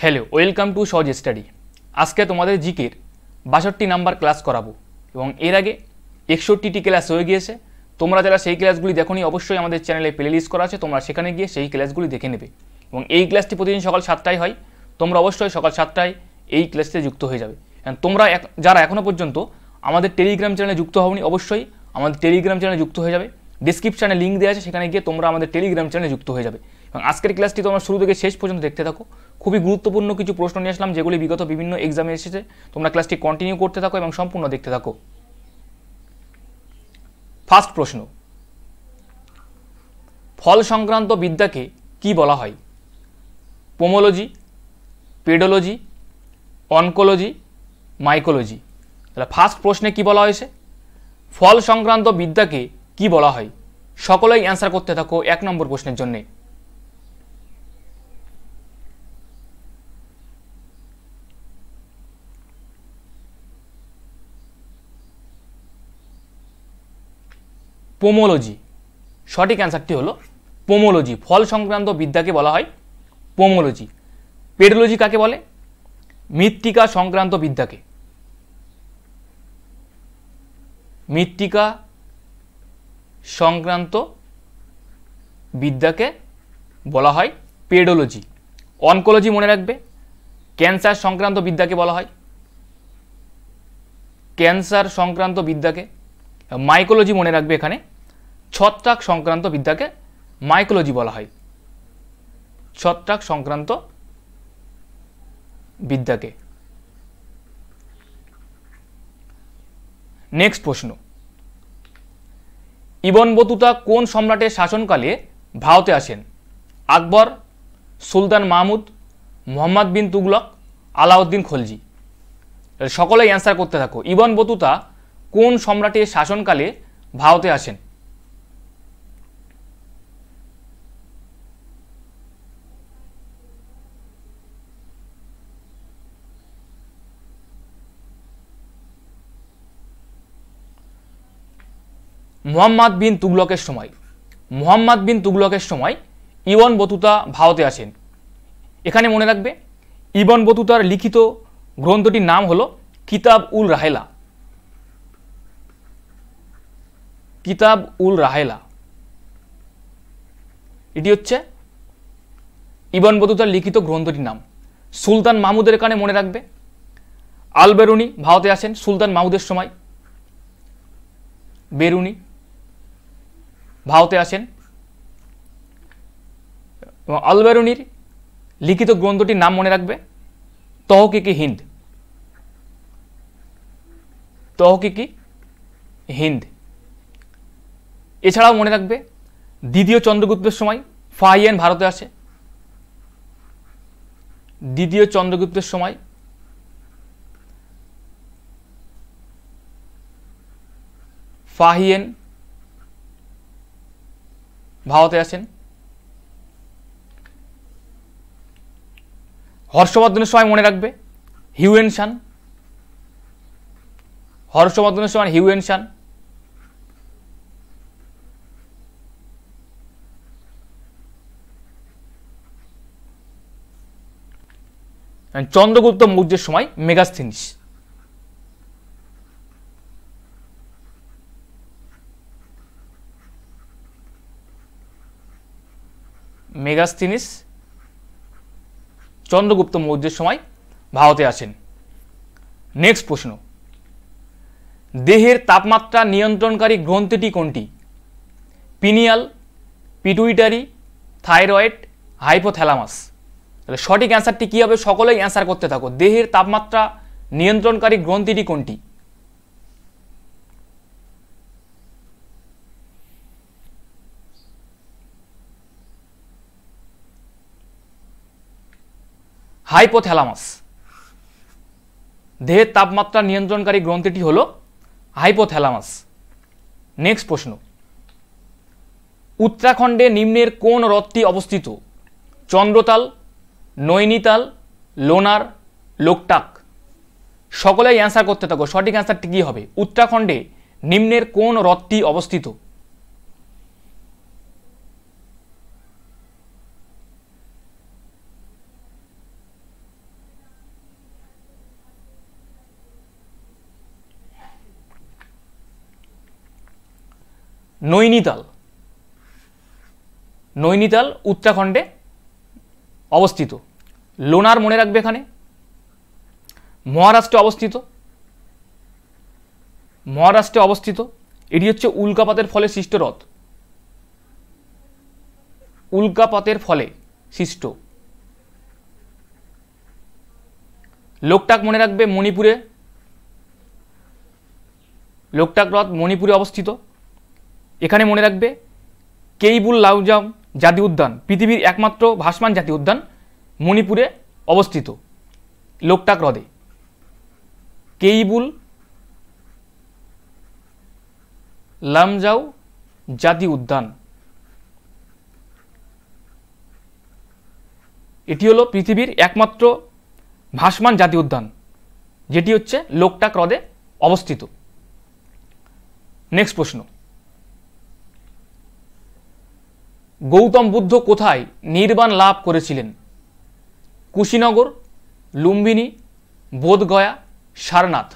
Hello, welcome to সহজ study. আজকে তোমাদের জিকের ৬২ নাম্বার ক্লাস করাবো এবং এর আগে ৬১টি ক্লাস হয়ে গিয়েছে। তোমরা যারা সেই ক্লাসগুলি দেখোনি অবশ্যই আমাদের চ্যানেলে প্লে লিস্ট করা আছে, তোমরা সেখানে গিয়ে সেই ক্লাসগুলি দেখে নেবে। এবং এই ক্লাসটি প্রতিদিন সকাল 7টায় হয়, তোমরা অবশ্যই সকাল 7টায় এই ক্লাসে যুক্ত হয়ে যাবে। তোমরা যারা এখনও পর্যন্ত আমাদের টেলিগ্রাম চ্যানেলে যুক্ত হওনি অবশ্যই আমাদের টেলিগ্রাম চ্যানেলে যুক্ত হয়ে যাবে। ডিসক্রিপশানে লিঙ্ক দেওয়া আছে, সেখানে গিয়ে তোমরা আমাদের টেলিগ্রাম চ্যানেলে যুক্ত হয়ে যাবে। এবং আজকের ক্লাসটি তোমরা শুরু থেকে শেষ পর্যন্ত দেখতে থাকো। খুবই গুরুত্বপূর্ণ কিছু প্রশ্ন নিয়ে আসলাম যেগুলি বিগত বিভিন্ন এক্সামে এসেছে। তোমরা ক্লাসটি কন্টিনিউ করতে থাকো এবং সম্পূর্ণ দেখতে থাকো। ফার্স্ট প্রশ্ন, ফল সংক্রান্ত বিদ্যাকে কি বলা হয়? Pomology, pedology, oncology, mycology. তাহলে ফার্স্ট প্রশ্নে কি বলা হয়েছে? ফল সংক্রান্ত বিদ্যাকে কি বলা হয়? সকলেই অ্যান্সার করতে থাকো 1 নম্বর প্রশ্নের জন্যে। পোমোলজি, সঠিক অ্যান্সারটি হলো পোমোলজি। ফল সংক্রান্ত বিদ্যাকে বলা হয় পোমোলজি। পেডোলজি কাকে বলে? মৃত্তিকা সংক্রান্ত বিদ্যাকে। মৃত্তিকা সংক্রান্ত বিদ্যাকে বলা হয় পেডোলজি। অনকোলজি মনে রাখবে, ক্যান্সার সংক্রান্ত বিদ্যাকে বলা হয় ক্যান্সার সংক্রান্ত বিদ্যাকে। মাইকোলজি মনে রাখবে, এখানে ছত্রাক সংক্রান্ত বিদ্যাকে মাইকোলজি বলা হয়। ছত্রাক সংক্রান্ত বিদ্যাকে। নেক্সট প্রশ্ন, ইবন বতুতা কোন সম্রাটের শাসনকালে ভারতে আসেন? আকবর, সুলতান মাহমুদ, মোহাম্মদ বিন তুগলক, আলাউদ্দিন খলজি। সকলেই অ্যান্সার করতে থাকো। ইবন বতুতা কোন সম্রাটের শাসনকালে ভারতে আসেন? মোহাম্মদ বিন তুগলকের সময়। মোহাম্মদ বিন তুগলকের সময় ইবন বতুতা ভারতে আসেন। এখানে মনে রাখবে, ইবন বতুতার লিখিত গ্রন্থটির নাম হলো কিতাব উল রাহেলা। কিতাব উল রাহেলা, এটি হচ্ছে ইবন বতুতার লিখিত গ্রন্থটির নাম। সুলতান মাহমুদের এখানে মনে রাখবে, আল বেরুনি ভারতে আসেন সুলতান মাহমুদের সময়। বেরুনি ভারতে আসেন এবং আল বেরুনির লিখিত গ্রন্থটির নাম মনে রাখবে তহকিকি হিন্দ। তহকিকি হিন্দ। এছাড়াও মনে রাখবে, দ্বিতীয় চন্দ্রগুপ্তের সময় ফাহিয়ান ভারতে আসে। দ্বিতীয় চন্দ্রগুপ্তের সময় ফাহিয়ান ভারতে আসেন। হর্ষবর্ধনের সময় মনে রাখবে হিউয়েন সাং। হর্ষবর্ধনের সময় হিউয়েন সাং। চন্দ্রগুপ্ত মৌর্যের সময় মেগাস্থিনিস। মেগাস্থিনিস চন্দ্রগুপ্ত মৌর্যের সময় ভারতে আসেন। নেক্সট প্রশ্ন, দেহের তাপমাত্রা নিয়ন্ত্রণকারী গ্রন্থিটি কোনটি? Pineal, pituitary, thyroid, hypothalamus. তাহলে সঠিক অ্যান্সারটি কী হবে? সকলেই অ্যান্সার করতে থাকো। দেহের তাপমাত্রা নিয়ন্ত্রণকারী গ্রন্থিটি কোনটি? হাইপোথ্যালামাস। দেহের তাপমাত্রা নিয়ন্ত্রণকারী গ্রন্থিটি হলো হাইপোথ্যালামাস। নেক্সট প্রশ্ন, উত্তরাখণ্ডে নিম্নের কোন হ্রদটি অবস্থিত? চন্দ্রতাল, নৈনিতাল, লোনার, লোকটাক। সকলেই অ্যান্সার করতে থাকো। সঠিক অ্যান্সারটি কী হবে? উত্তরাখণ্ডে নিম্নের কোন হ্রদটি অবস্থিত? নৈনিতাল। নৈনিতাল উত্তরাখণ্ডে অবস্থিত। লোনার মনে রাখবে এখানে মহারাষ্ট্রে অবস্থিত। মহারাষ্ট্রে অবস্থিত। এটি হচ্ছে উল্কাপাতের ফলে সৃষ্ট হ্রদ। উল্কাপাতের ফলে সৃষ্ট। লোকটাক মনে রাখবে মণিপুরে। লোকটাক হ্রদ মণিপুরে অবস্থিত। এখানে মনে রাখবে কেইবুল লামজাও জাতীয় উদ্যান, পৃথিবীর একমাত্র ভাসমান জাতীয় উদ্যান, মণিপুরে অবস্থিত লোকটাক হ্রদে। কেইবুল লামজাও জাতীয় উদ্যান, এটি হলো পৃথিবীর একমাত্র ভাসমান জাতীয় উদ্যান, যেটি হচ্ছে লোকটাক হ্রদে অবস্থিত। নেক্সট প্রশ্ন, গৌতম বুদ্ধ কোথায় নির্বাণ লাভ করেছিলেন? কুশীনগর, লুম্বিনী, বোধগয়া, সারনাথ।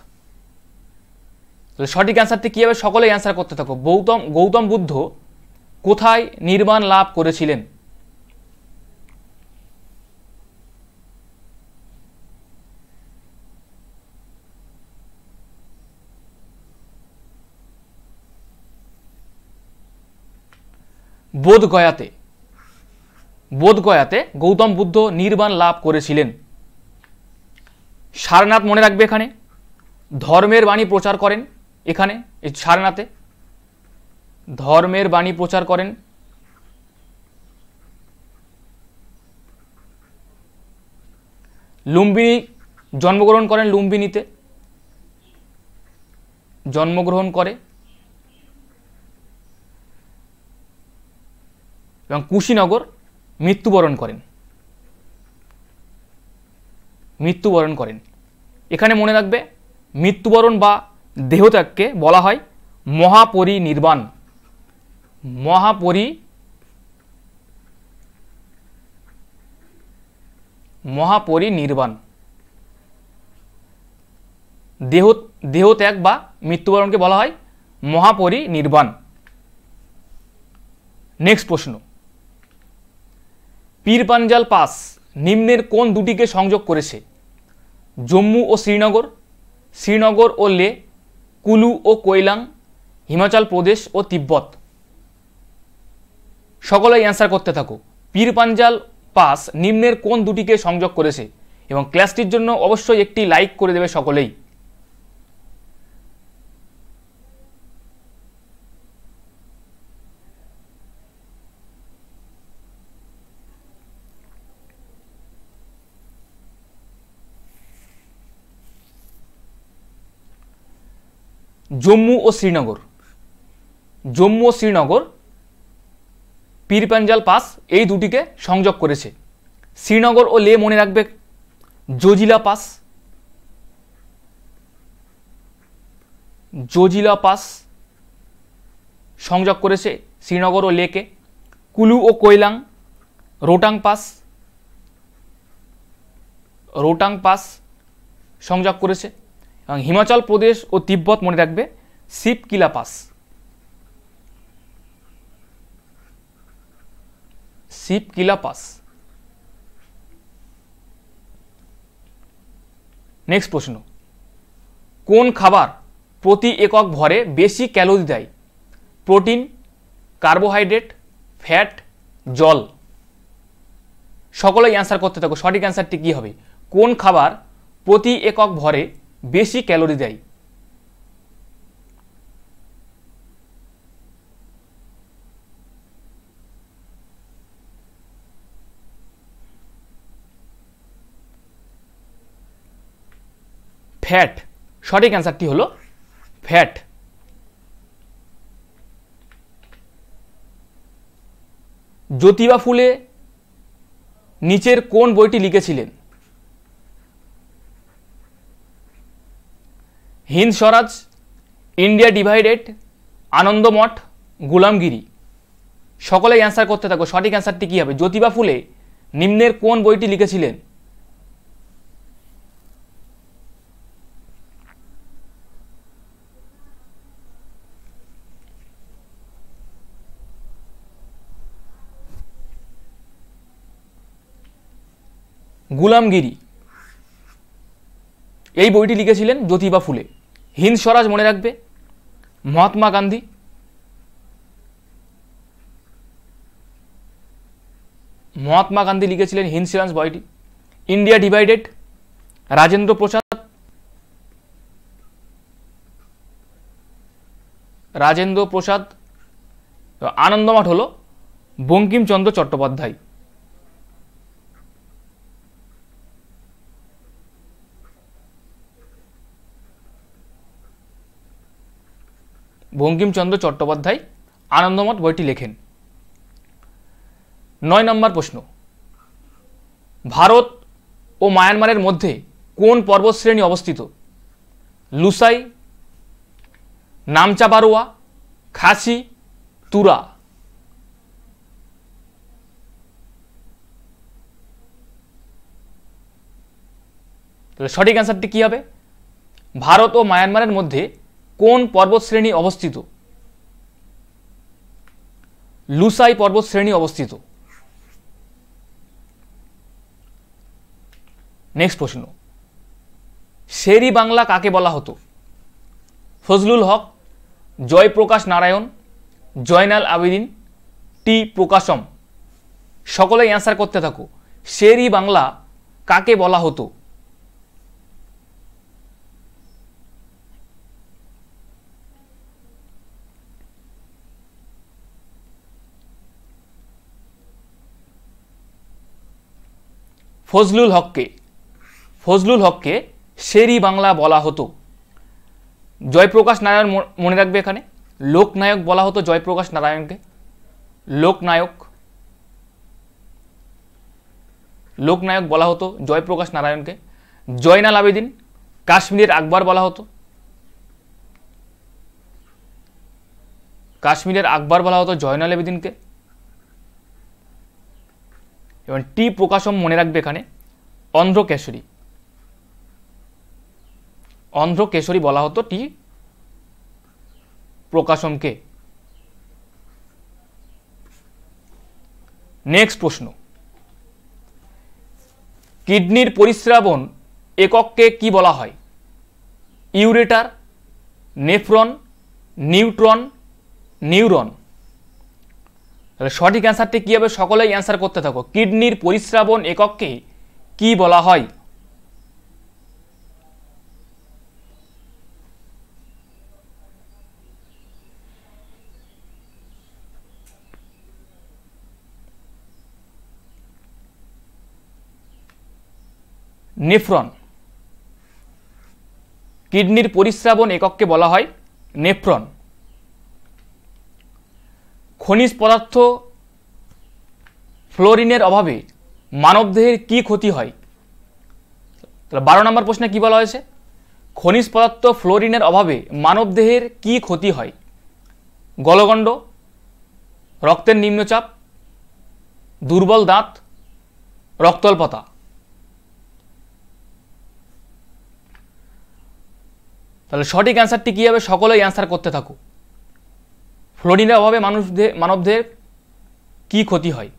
সঠিক অ্যান্সারটি কী হবে? সকলেই অ্যান্সার করতে থাকো। গৌতম বুদ্ধ কোথায় নির্বাণ লাভ করেছিলেন? বোধগয়াতে। বোধগয়াতে গৌতম বুদ্ধ নির্বাণ লাভ করেছিলেন। সারনাথ মনে রাখবে এখানে ধর্মের বাণী প্রচার করেন। এখানে এই সারনাথে ধর্মের বাণী প্রচার করেন। লুম্বিনী জন্মগ্রহণ করেন, লুম্বিনীতে জন্মগ্রহণ করে, এবং কুশীনগর মৃত্যুবরণ করেন। মৃত্যুবরণ করেন। এখানে মনে রাখবে মৃত্যুবরণ বা দেহত্যাগকে বলা হয় মহাপরিনির্বাণ। মহাপরিনির্বাণ। দেহত্যাগ বা মৃত্যুবরণকে বলা হয় মহাপরিনির্বাণ। নেক্সট প্রশ্ন, পীরপাঞ্জাল পাস নিম্নের কোন দুটিকে সংযোগ করেছে? জম্মু ও শ্রীনগর, শ্রীনগর ও লে, কুলু ও কৈলাং, হিমাচল প্রদেশ ও তিব্বত। সকলেই অ্যান্সার করতে থাকো। পীরপাঞ্জাল পাস নিম্নের কোন দুটিকে সংযোগ করেছে? এবং ক্লাসটির জন্য অবশ্যই একটি লাইক করে দেবে সকলেই। জম্মু ও শ্রীনগর। জম্মু ও শ্রীনগর পীরপাঞ্জাল পাস এই দুটিকে সংযোগ করেছে। শ্রীনগর ও লে মনে রাখবে জোজিলা পাস। জোজিলা পাস সংযোগ করেছে শ্রীনগর ও লেকে। কুলু ও কৈলাং রোটাং পাস। রোটাং পাস সংযোগ করেছে। এবং হিমাচল প্রদেশ ও তিব্বত মনে রাখবে Shipki La pass. Shipki La pass. Next প্রশ্ন, কোন খাবার প্রতি একক ভরে বেশি ক্যালোরি দেয়? প্রোটিন, কার্বোহাইড্রেট, ফ্যাট, জল। সকলেই অ্যান্সার করতে থাকো। সঠিক অ্যান্সারটি কী হবে? কোন খাবার প্রতি একক ভরে বেশি ক্যালোরি দেয়? ফ্যাট। সঠিক অ্যান্সারটি হলো ফ্যাট। জ্যোতিবা ফুলে নিচের কোন বইটি লিখেছিলেন? হিন্দ স্বরাজ, ইন্ডিয়া ডিভাইডেড, আনন্দমঠ, গুলামগিরি। সকলেই অ্যান্সার করতে থাকো। সঠিক অ্যান্সারটি কী হবে? জ্যোতিবা ফুলে নিম্নের কোন বইটি লিখেছিলেন? গুলামগিরি এই বইটি লিখেছিলেন জ্যোতিবা ফুলে। হিন্দ স্বরাজ মনে রাখবে মহাত্মা গান্ধী। মহাত্মা গান্ধী লিখেছিলেন হিন্দ স্বরাজ বইটি। India divided Rajendra Prasad. রাজেন্দ্র প্রসাদ। আনন্দমঠ হলো বঙ্কিমচন্দ্র চট্টোপাধ্যায়। বঙ্কিমচন্দ্র চট্টোপাধ্যায় আনন্দমঠ বইটি লেখেন। 9 নম্বর প্রশ্ন, ভারত ও মায়ানমারের মধ্যে কোন পর্বতশ্রেণী অবস্থিত? লুসাই, নামচা বারোয়া, খাসি, তুরা। তাহলে সঠিক অ্যান্সারটি কি হবে? ভারত ও মায়ানমারের মধ্যে কোন পর্বতশ্রেণী অবস্থিত? লুসাই পর্বতশ্রেণী অবস্থিত। নেক্সট প্রশ্ন, শেরি বাংলা কাকে বলা হতো? ফজলুল হক, জয়প্রকাশ নারায়ণ, জয়নাল আবেদিন, টি প্রকাশম। সকলেই অ্যান্সার করতে থাকো। শেরি বাংলা কাকে বলা হতো? ফজলুল হককে। ফজলুল হককে শেরি বাংলা বলা হতো। জয়প্রকাশ নারায়ণ মনে রাখবে, এখানে লোকনায়ক বলা হতো জয়প্রকাশ নারায়ণকে। লোকনায়ক, লোকনায়ক বলা হতো জয়প্রকাশ নারায়ণকে। জয়নাল আবেদিন কাশ্মীরের আকবর বলা হতো। কাশ্মীরের আকবর বলা হতো জয়নাল আবেদিনকে। এবং টি প্রকাশম মনে রাখবে, এখানে অন্ধ্রকেশরী। অন্ধ্রকেশরী বলা হতো টি প্রকাশমকে। নেক্সট প্রশ্ন, কিডনির পরিস্রাবন একককে কি বলা হয়? Ureter, nephron, neutron, neuron. সঠিক অ্যান্সারটি কি হবে? সকলেই অ্যান্সার করতে থাকো। কিডনির পরিস্রাবন একককে কি বলা হয়? নেফ্রন। কিডনির পরিস্রাবন একককে বলা হয় নেফ্রন। খনিজ পদার্থ ফ্লোরিনের অভাবে মানবদেহের কি ক্ষতি হয়? 12 নম্বর প্রশ্নে কি বলা হয়েছে? খনিজ পদার্থ ফ্লোরিনের অভাবে মানবদেহের কি ক্ষতি হয়? গলগণ্ড, রক্তের নিম্নচাপ, দুর্বল দাঁত, রক্তল্পতা। তাহলে সঠিক অ্যান্সারটি কি হবে? সকলেই অ্যান্সার করতে থাকো। ফ্লোরিনের অভাবে মানবদেহের কি ক্ষতি হয়?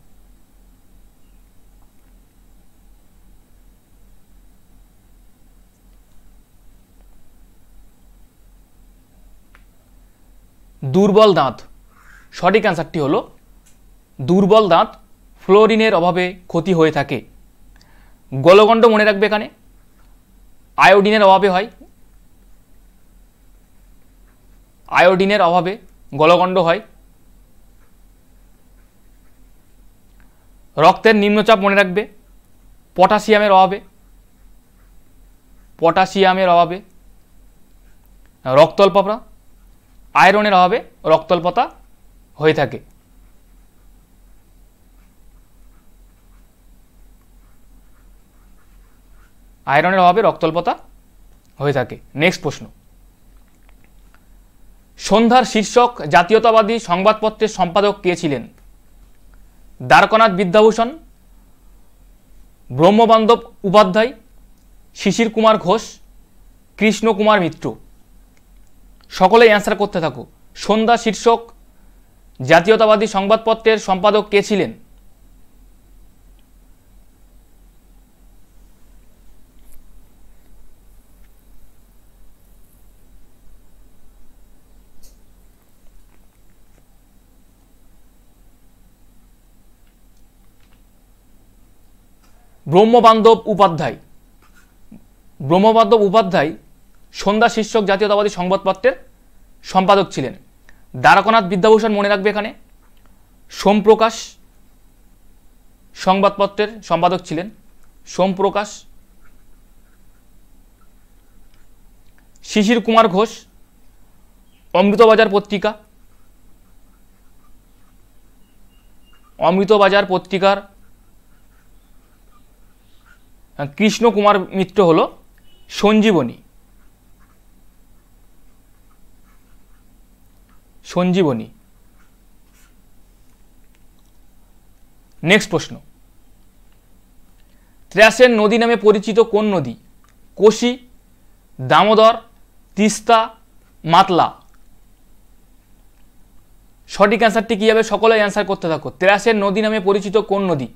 দুর্বল দাঁত। সঠিক অ্যান্সারটি হলো দুর্বল দাঁত ফ্লোরিনের অভাবে ক্ষতি হয়ে থাকে। গলগণ্ড মনে রাখবে, এখানে আয়োডিনের অভাবে হয়। আয়োডিনের অভাবে গলগণ্ড হয়। রক্তের নিম্নচাপ মনে রাখবে পটাশিয়ামের অভাবে। পটাশিয়ামের অভাবে রক্তল্পতা, আয়রনের অভাবে রক্তল্পতা হয়ে থাকে। আয়রনের অভাবে রক্তল্পতা হয়ে থাকে। নেক্সট প্রশ্ন, সন্ধ্যার শীর্ষক জাতীয়তাবাদী সংবাদপত্রের সম্পাদক কে ছিলেন? দ্বারকানাথ বিদ্যাভূষণ, ব্রহ্মবান্ধব উপাধ্যায়, শিশির কুমার ঘোষ, কৃষ্ণ কুমার মিত্র। সকলেই অ্যান্সার করতে থাকো। সন্ধ্যা শীর্ষক জাতীয়তাবাদী সংবাদপত্রের সম্পাদক কে ছিলেন? ব্রহ্মবান্ধব উপাধ্যায়। ব্রহ্মবান্ধব উপাধ্যায় সন্ধ্যা শীর্ষক জাতীয়তাবাদী সংবাদপত্রের সম্পাদক ছিলেন। দ্বারকানাথ বিদ্যাভূষণ মনে রাখবে এখানে সোমপ্রকাশ সংবাদপত্রের সম্পাদক ছিলেন, সোমপ্রকাশ। শিশির কুমার ঘোষ অমৃতবাজার পত্রিকা, অমৃতবাজার পত্রিকার কৃষ্ণ কুমার মিত্র হল সঞ্জীবনী, সঞ্জীবনী। নেক্সট প্রশ্ন, ত্রাসের নদী নামে পরিচিত কোন নদী? কোশি, দামোদর, তিস্তা, মাতলা। সঠিক অ্যান্সারটি কী হবে? সকলে অ্যান্সার করতে থাকো। ত্রাসের নদী নামে পরিচিত কোন নদী?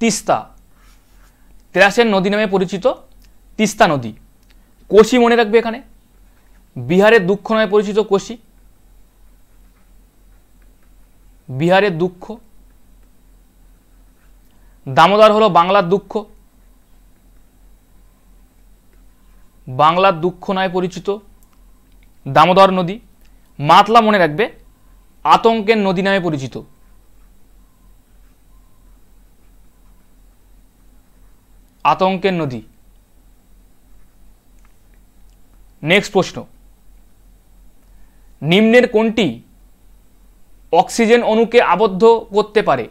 তিস্তা। ত্রাসের নদী নামে পরিচিত তিস্তা নদী। কোশি মনে রাখবে এখানে বিহারের দুঃখ নামে পরিচিত কোশি, বিহারের দুঃখ। দামোদর হলো বাংলার দুঃখ, বাংলার দুঃখ নামে পরিচিত দামোদর নদী। মাতলা মনে রাখবে আতঙ্কের নদী নামে পরিচিত, আতঙ্কের নদী। নেক্সট প্রশ্ন, নিম্নের কোনটি অক্সিজেন অণুকে আবদ্ধ করতে পারে?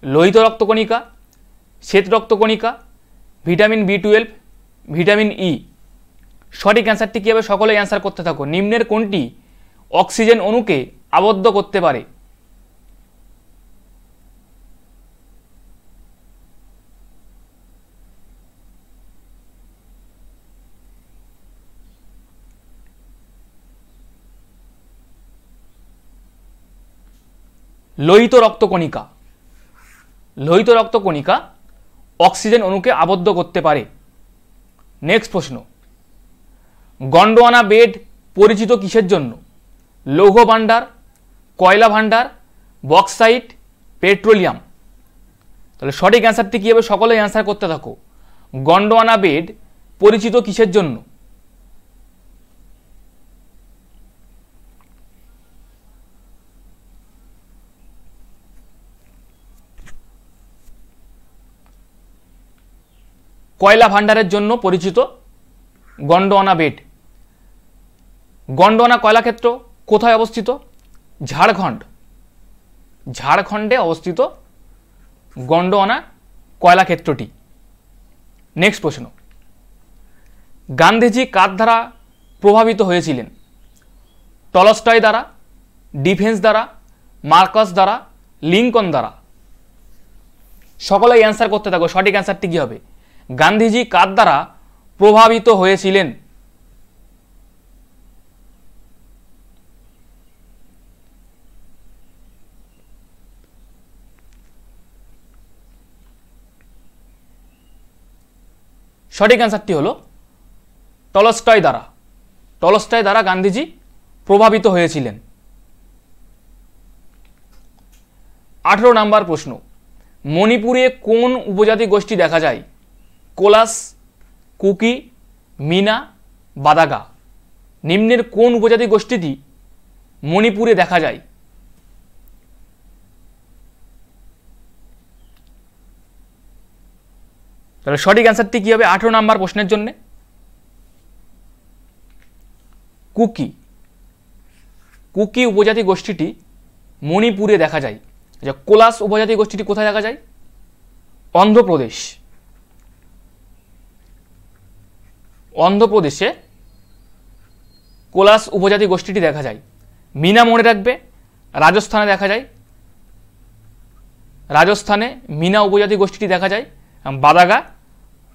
লোহিত রক্তকণিকা, শ্বেত রক্তকণিকা, ভিটামিন বি12, ভিটামিন ই। সঠিক অ্যান্সারটি কী হবে? সকলে অ্যান্সার করতে থাকো। নিম্নের কোনটি অক্সিজেন অণুকে আবদ্ধ করতে পারে? লোহিত রক্তকণিকা, লোহিত রক্তকণিকা অক্সিজেন অণুকে আবদ্ধ করতে পারে। নেক্সট প্রশ্ন, গন্ডোয়ানা বেড পরিচিত কিসের জন্য? লৌহ ভাণ্ডার, কয়লা ভাণ্ডার, বক্সাইট, পেট্রোলিয়াম। তাহলে সঠিক অ্যান্সারটি কী হবে? সকলে অ্যান্সার করতে থাকো। গন্ডোয়ানা বেড পরিচিত কিসের জন্য? কয়লা ভাণ্ডারের জন্য পরিচিত গন্ডোয়ানা বেড। গন্ডোয়ানা কয়লাক্ষেত্র কোথায় অবস্থিত? ঝাড়খণ্ড, ঝাড়খণ্ডে অবস্থিত গন্ডোয়ানা কয়লাক্ষেত্রটি। নেক্সট প্রশ্ন, গান্ধীজি কার দ্বারা প্রভাবিত হয়েছিলেন? টলস্টয় দ্বারা, ডিফেন্স দ্বারা, মার্কাস দ্বারা, লিঙ্কন দ্বারা। সকলেই অ্যান্সার করতে থাকো। সঠিক অ্যান্সারটি কী হবে? গান্ধীজি কার দ্বারা প্রভাবিত হয়েছিলেন? সঠিক অ্যান্সারটি হলো টলস্টয় দ্বারা, টলস্টয় দ্বারা গান্ধীজি প্রভাবিত হয়েছিলেন। 18 নম্বর প্রশ্ন, মণিপুরে কোন উপজাতি গোষ্ঠী দেখা যায়? কোলাস, কুকি, মিনা, বাদাগা। নিম্নের কোন উপজাতি গোষ্ঠীটি মণিপুরে দেখা যায়? তাহলে সঠিক অ্যান্সারটি কী হবে 18 নম্বর প্রশ্নের জন্য? কুকি। কুকি উপজাতি গোষ্ঠীটি মণিপুরে দেখা যায়। আচ্ছা, কোলাস উপজাতি গোষ্ঠীটি কোথায় দেখা যায়? অন্ধ্রপ্রদেশ, অন্ধ্রপ্রদেশে কোলাস উপজাতি গোষ্ঠীটি দেখা যায়। মিনা মনে রাখবে রাজস্থানে দেখা যায়, রাজস্থানে মিনা উপজাতি গোষ্ঠীটি দেখা যায়। বাদাগা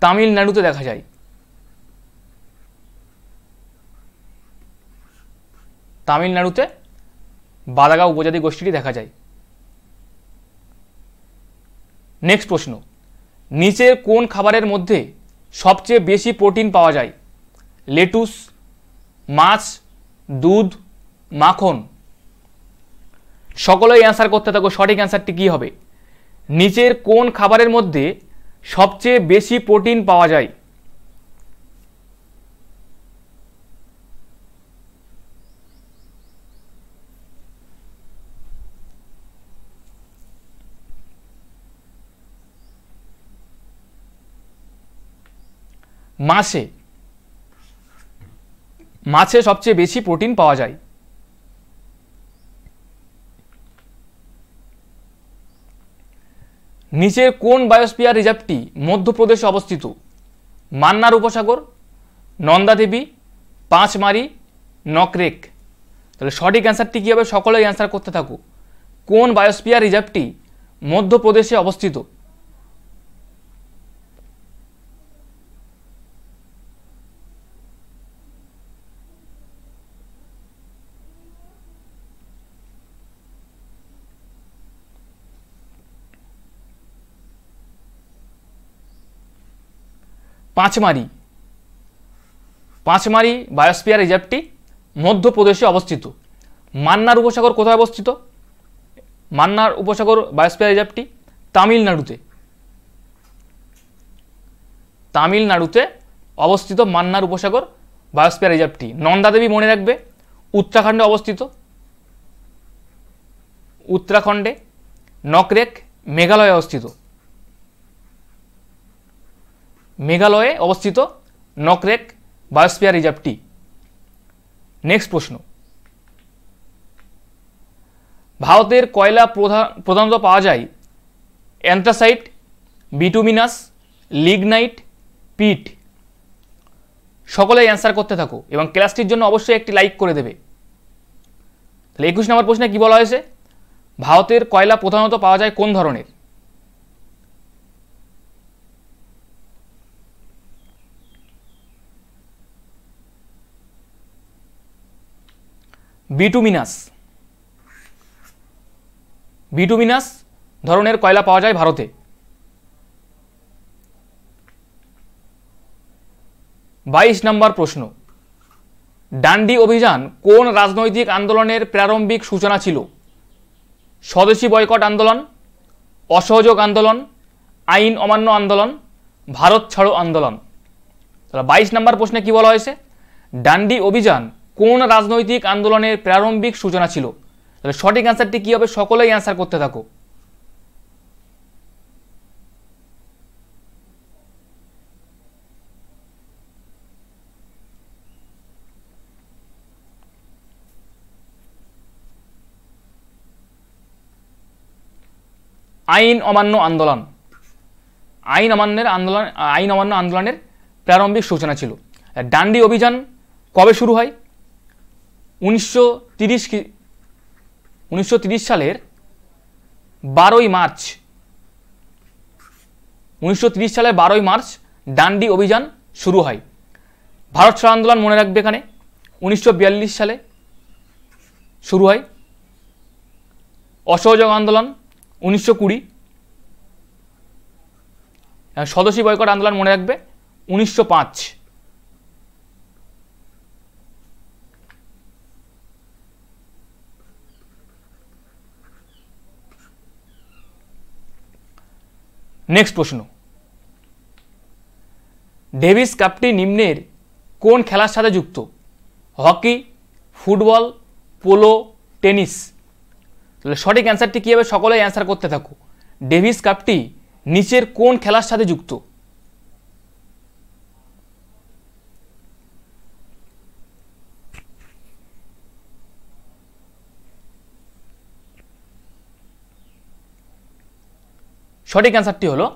তামিলনাড়ুতে দেখা যায়। তামিলনাড়ুতে বাদাগা উপজাতি গোষ্ঠীটি দেখা যায়। নেক্সট প্রশ্ন, নিচের কোন খাবারের মধ্যে সবচেয়ে বেশি প্রোটিন পাওয়া যায়? লেটুস, মাছ, দুধ, মাখন। সকলেই অ্যান্সার করতে থাকো, সঠিক অ্যান্সারটি কী হবে? নিচের কোন খাবারের মধ্যে সবচেয়ে বেশি প্রোটিন পাওয়া যায়? মাছে, মাছে সবচেয়ে বেশি প্রোটিন পাওয়া যায়। নিচের কোন বায়োস্ফিয়ার রিজার্ভটি মধ্যপ্রদেশে অবস্থিত? মান্নার উপসাগর, নন্দাদেবী, পাঁচমারি, নকরেক। তাহলে সঠিক অ্যান্সারটি কী হবে? সকলেই অ্যান্সার করতে থাকো। কোন বায়োস্ফিয়ার রিজার্ভটি মধ্যপ্রদেশে অবস্থিত? পাঁচমারি, পাঁচমারি বায়োস্ফিয়ার রিজার্ভটি মধ্যপ্রদেশে অবস্থিত। মান্নার উপসাগর কোথায় অবস্থিত? মান্নার উপসাগর বায়োস্ফিয়ার রিজার্ভটি তামিলনাড়ুতে, তামিলনাড়ুতে অবস্থিত মান্নার উপসাগর বায়োস্ফিয়ার রিজার্ভটি। নন্দাদেবী মনে রাখবে উত্তরাখণ্ডে অবস্থিত, উত্তরাখণ্ডে। নকরেক মেঘালয়ে অবস্থিত, মেঘালয়ে অবস্থিত নকরেক বায়োস্ফিয়ার রিজার্ভটি। নেক্সট প্রশ্ন, ভারতের কয়লা প্রধানত পাওয়া যায়? অ্যান্থ্রাসাইট, বিটুমিনাস, লিগনাইট, পিট। সকলেই অ্যান্সার করতে থাকো এবং ক্লাসটির জন্য অবশ্যই একটি লাইক করে দেবে। তাহলে 21 নম্বর প্রশ্নে কি বলা হয়েছে? ভারতের কয়লা প্রধানত পাওয়া যায় কোন ধরনের? বিটুমিনাস, বিটুমিনাস ধরনের কয়লা পাওয়া যায় ভারতে। 22 নম্বর প্রশ্ন, ডান্ডি অভিযান কোন রাজনৈতিক আন্দোলনের প্রারম্ভিক সূচনা ছিল? স্বদেশী বয়কট আন্দোলন, অসহযোগ আন্দোলন, আইন অমান্য আন্দোলন, ভারত ছাড়ো আন্দোলন। তাহলে 22 নম্বর প্রশ্নে কি বলা হয়েছে? ডান্ডি অভিযান কোন রাজনৈতিক আন্দোলনের প্রারম্ভিক সূচনা ছিল? তাহলে সঠিক অ্যান্সারটি কি হবে? সকলেই অ্যান্সার করতে থাকো। আইন অমান্য আন্দোলন, আইন অমান্যের আন্দোলন, আইন অমান্য আন্দোলনের প্রারম্ভিক সূচনা ছিল। ডান্ডি অভিযান কবে শুরু হয়? 1930 সালের 12ই মার্চ, 1930 সালের 12ই মার্চ ডান্ডি অভিযান শুরু হয়। ভারত ছাড়ো আন্দোলন মনে রাখবে এখানে 1942 সালে শুরু হয়। অসহযোগ আন্দোলন 1920, স্বদেশী বয়কট আন্দোলন মনে রাখবে 1905। নেক্সট প্রশ্ন, ডেভিস কাপটি নিম্নের কোন খেলার সাথে যুক্ত? Hockey, football, polo, tennis. তাহলে সঠিক অ্যান্সারটি কী হবে? সকলেই অ্যান্সার করতে থাকো। ডেভিস কাপটি নিচের কোন খেলার সাথে যুক্ত? সঠিক অ্যান্সারটি হলো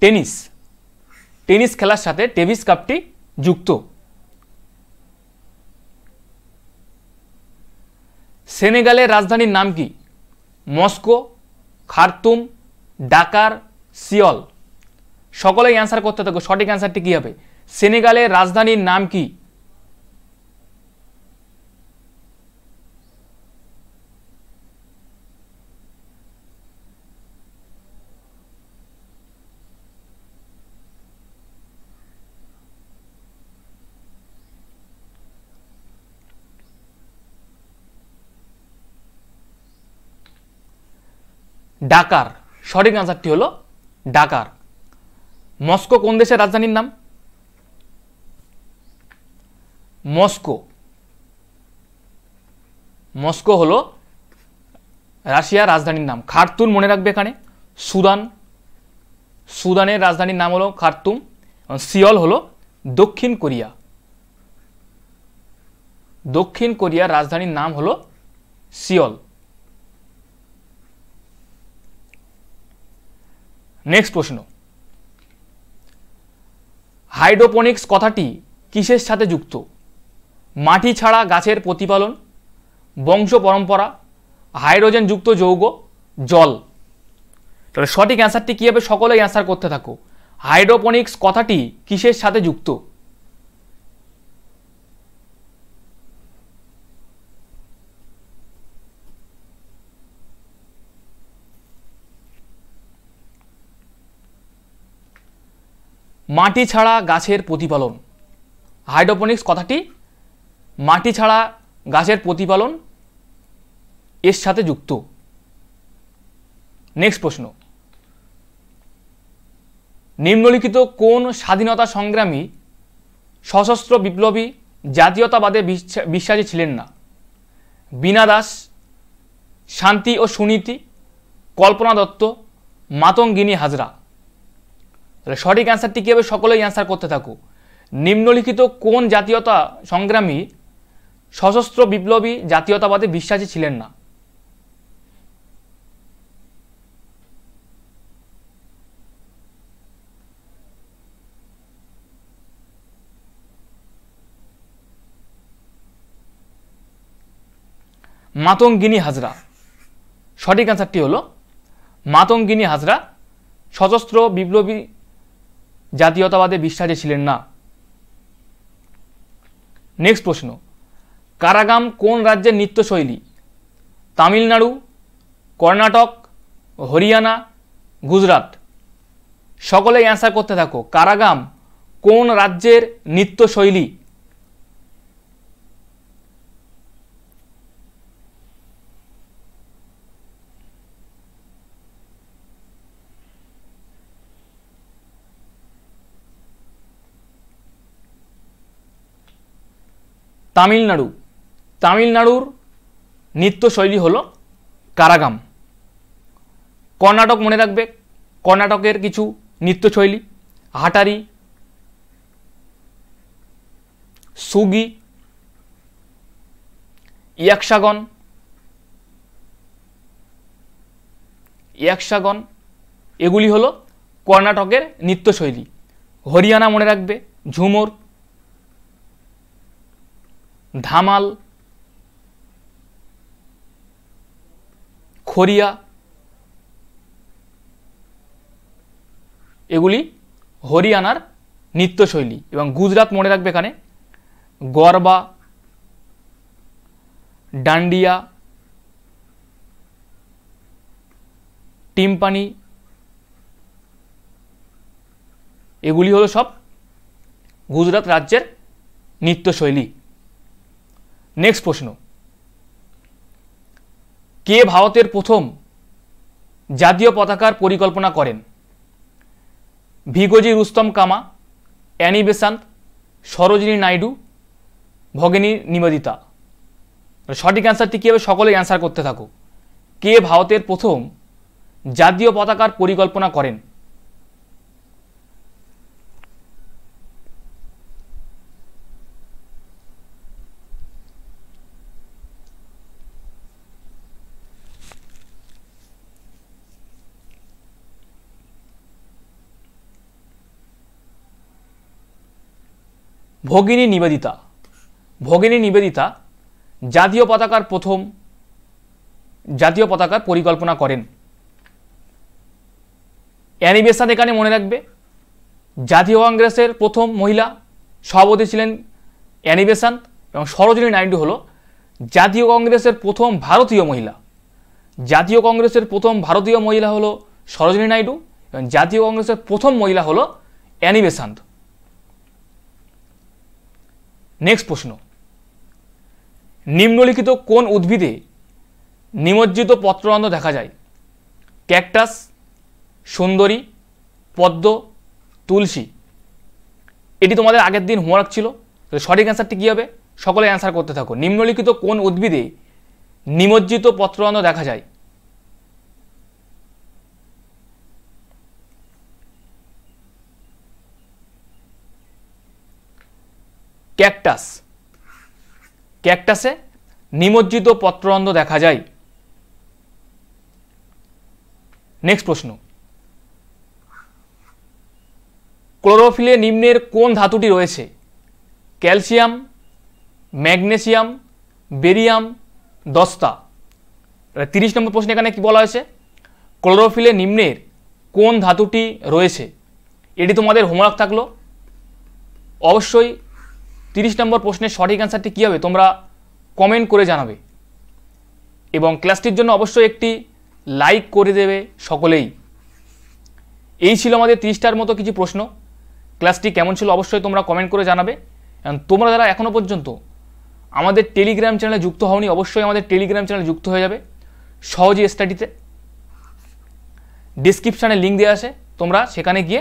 টেনিস। টেনিস খেলার সাথে ডেভিস কাপটি যুক্ত। সেনেগালের রাজধানীর নাম কি? মস্কো, খার্তুম, ডাকার, সিওল। সকলেই অ্যান্সার করতে থাকো। সঠিক অ্যান্সারটি কি হবে? সেনেগালের রাজধানীর নাম কি? ডাকার। সঠিক আনসারটি হলো ডাকার। মস্কো কোন দেশের রাজধানীর নাম? মস্কো। মস্কো হলো রাশিয়ার রাজধানীর নাম। খার্তুম মনে রাখবে এখানে সুদান। সুদানের রাজধানীর নাম হলো খার্তুম। সিওল হলো দক্ষিণ কোরিয়া। দক্ষিণ কোরিয়ার রাজধানীর নাম হলো সিওল। নেক্সট প্রশ্ন, হাইড্রোপনিক্স কথাটি কিসের সাথে যুক্ত? মাটি ছাড়া গাছের প্রতিপালন, বংশ পরম্পরা, হাইড্রোজেন যুক্ত যৌগ, জল। তাহলে সঠিক অ্যান্সারটি কী হবে? সকলেই অ্যান্সার করতে থাকো। হাইড্রোপনিক্স কথাটি কিসের সাথে যুক্ত? মাটি ছাড়া গাছের প্রতিপালন। হাইড্রোপনিক্স কথাটি মাটি ছাড়া গাছের প্রতিপালন এর সাথে যুক্ত। নেক্সট প্রশ্ন, নিম্নলিখিত কোন স্বাধীনতা সংগ্রামী সশস্ত্র বিপ্লবী জাতীয়তাবাদে বিশ্বাসী ছিলেন না? বীণা দাস, শান্তি ও সুনীতি, কল্পনা দত্ত, মাতঙ্গিনী হাজরা। তাহলে সঠিক অ্যান্সারটি কী হবে? সকলেই অ্যান্সার করতে থাকো। নিম্নলিখিত কোন জাতীয়তা সংগ্রামী সশস্ত্র বিপ্লবী জাতীয়তাবাদে বিশ্বাসী ছিলেন না? মাতঙ্গিনী হাজরা। সঠিক অ্যান্সারটি হলো মাতঙ্গিনী হাজরা সশস্ত্র বিপ্লবী জাতীয়তাবাদে বিশ্বাসী ছিলেন না। নেক্সট প্রশ্ন, কারাগাম কোন রাজ্যের নৃত্যশৈলী? তামিলনাড়ু, কর্ণাটক, হরিয়ানা, গুজরাট। সকলেই অ্যান্সার করতে থাকো। কারাগাম কোন রাজ্যের নৃত্যশৈলী? তামিলনাড়ু। তামিলনাড়ুর নৃত্যশৈলী হলো কারাগাম। কর্ণাটক মনে রাখবে, কর্ণাটকের কিছু নৃত্যশৈলী হাটারি, সুগি, ইয়াকশাগন, ইয়াকশাগন এগুলি হলো কর্ণাটকের নৃত্যশৈলী। হরিয়ানা মনে রাখবে ঝুমর, ধামাল, খড়িয়া এগুলি হরিয়ানার নৃত্যশৈলী। এবং গুজরাট মনে রাখবে এখানে গরবা, ডান্ডিয়া, টিম্পানি এগুলি হলো সব গুজরাট রাজ্যের নৃত্যশৈলী। নেক্সট প্রশ্ন, কে ভারতের প্রথম জাতীয় পতাকার পরিকল্পনা করেন? ভিগোজি রুস্তম কামা, অ্যানি বেসান্ত, সরোজিনী নাইডু, ভগিনী নিবেদিতা। সঠিক অ্যান্সারটি কী হবে? সকলেই অ্যান্সার করতে থাকো। কে ভারতের প্রথম জাতীয় পতাকার পরিকল্পনা করেন? ভগিনী নিবেদিতা। ভগিনী নিবেদিতা জাতীয় পতাকার প্রথম জাতীয় পতাকার পরিকল্পনা করেন। অ্যানি বেসান্ত এখানে মনে রাখবে জাতীয় কংগ্রেসের প্রথম মহিলা সভাপতি ছিলেন অ্যানি বেসান্ত। এবং সরোজিনী নাইডু হলো জাতীয় কংগ্রেসের প্রথম ভারতীয় মহিলা। জাতীয় কংগ্রেসের প্রথম ভারতীয় মহিলা হলো সরোজিনী নাইডু এবং জাতীয় কংগ্রেসের প্রথম মহিলা হলো অ্যানি বেসান্ত। নেক্সট প্রশ্ন, নিম্নলিখিত কোন উদ্ভিদে নিমজ্জিত পত্ররন্ধ্র দেখা যায়? ক্যাকটাস, সুন্দরী, পদ্ম, তুলসী। এটি তোমাদের আগের দিন হোমওয়ার্ক ছিল। তো সঠিক অ্যান্সারটি কী হবে? সকলে অ্যান্সার করতে থাকো। নিম্নলিখিত কোন উদ্ভিদে নিমজ্জিত পত্ররন্ধ্র দেখা যায়? ক্যাকটাস, ক্যাকটাসে নিমজ্জিত পত্ররন্ধ্র দেখা যায়। নেক্সট প্রশ্ন, ক্লোরোফিলে নিম্নের কোন ধাতুটি রয়েছে? ক্যালসিয়াম, ম্যাগনেসিয়াম, বেরিয়াম, দস্তা। 30 নম্বর প্রশ্ন এখানে কি বলা হয়েছে? ক্লোরোফিলে নিম্নের কোন ধাতুটি রয়েছে? এটি তোমাদের হোমওয়ার্ক থাকলো। অবশ্যই 30 নম্বর প্রশ্নের সঠিক অ্যান্সারটি কী হবে তোমরা কমেন্ট করে জানাবে, এবং ক্লাসটির জন্য অবশ্যই একটি লাইক করে দেবে সকলেই। এই ছিল আমাদের 30টার মতো কিছু প্রশ্ন। ক্লাসটি কেমন ছিল অবশ্যই তোমরা কমেন্ট করে জানাবে। এবং তোমরা যারা এখনও পর্যন্ত আমাদের টেলিগ্রাম চ্যানেলে যুক্ত হওনি, অবশ্যই আমাদের টেলিগ্রাম চ্যানেলে যুক্ত হয়ে যাবে। সহজে স্টাডিতে ডিসক্রিপশানে লিঙ্ক দেওয়া আছে, তোমরা সেখানে গিয়ে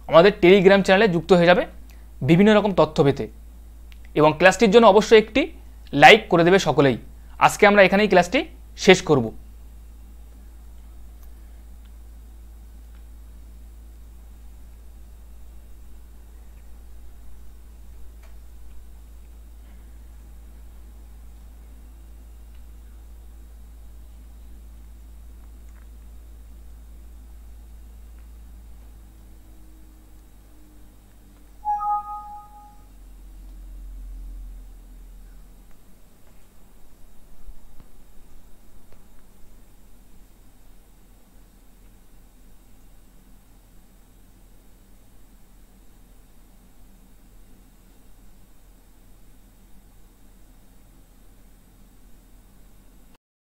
আমাদের টেলিগ্রাম চ্যানেলে যুক্ত হয়ে যাবে বিভিন্ন রকম তথ্য পেতে। এবং ক্লাসটির জন্য অবশ্যই একটি লাইক করে দেবে সকলেই। আজকে আমরা এখানেই ক্লাসটি শেষ করব।